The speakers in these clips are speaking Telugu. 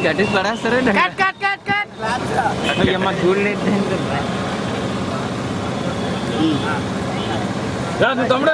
కట్టేసి పడేస్తారండి. చూడలేదు తమ్ముడు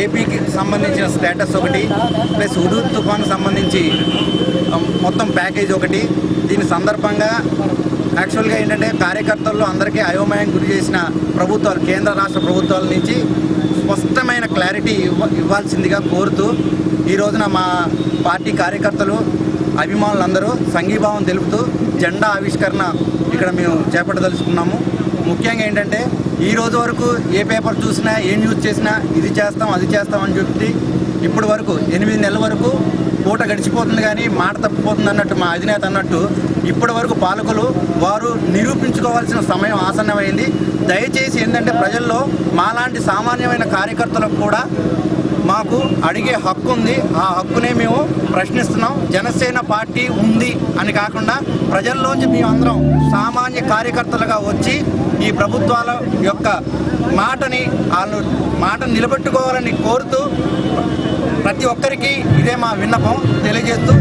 ఏపీకి సంబంధించిన స్టేటస్ ఒకటి ప్లస్ హుదూద్ తుఫాను సంబంధించి మొత్తం ప్యాకేజ్ ఒకటి. దీని సందర్భంగా యాక్చువల్గా ఏంటంటే కార్యకర్తల్లో అందరికీ అయోమయం గురి చేసిన ప్రభుత్వాలు, కేంద్ర రాష్ట్ర ప్రభుత్వాల నుంచి స్పష్టమైన క్లారిటీ ఇవ్వాల్సిందిగా కోరుతూ ఈ రోజున మా పార్టీ కార్యకర్తలు, అభిమానులందరూ సంఘీభావం తెలుపుతూ జెండా ఆవిష్కరణ ఇక్కడ మేము చేపట్టదలుచుకున్నాము. ముఖ్యంగా ఏంటంటే ఈ రోజు వరకు ఏ పేపర్ చూసినా, ఏ న్యూస్ చేసినా ఇది చేస్తాం అది చేస్తామని చెప్పి ఇప్పటి వరకు 8 నెలల వరకు పూట గడిచిపోతుంది కానీ మాట తప్పిపోతుంది అన్నట్టు మా అధినేత అన్నట్టు ఇప్పటి వరకు పాలకులు వారు నిరూపించుకోవాల్సిన సమయం ఆసన్నమైంది. దయచేసి ఏంటంటే ప్రజల్లో మాలాంటి సామాన్యమైన కార్యకర్తలకు కూడా మాకు అడిగే హక్కు ఉంది. ఆ హక్కునే మేము ప్రశ్నిస్తున్నాం. జనసేన పార్టీ ఉంది అని కాకుండా ప్రజల్లోంచి మేమందరం సామాన్య కార్యకర్తలుగా వచ్చి ఈ ప్రభుత్వాల యొక్క మాటను నిలబెట్టుకోవాలని కోరుతూ ప్రతి ఒక్కరికి ఇదే మా విన్నపం తెలియజేస్తూ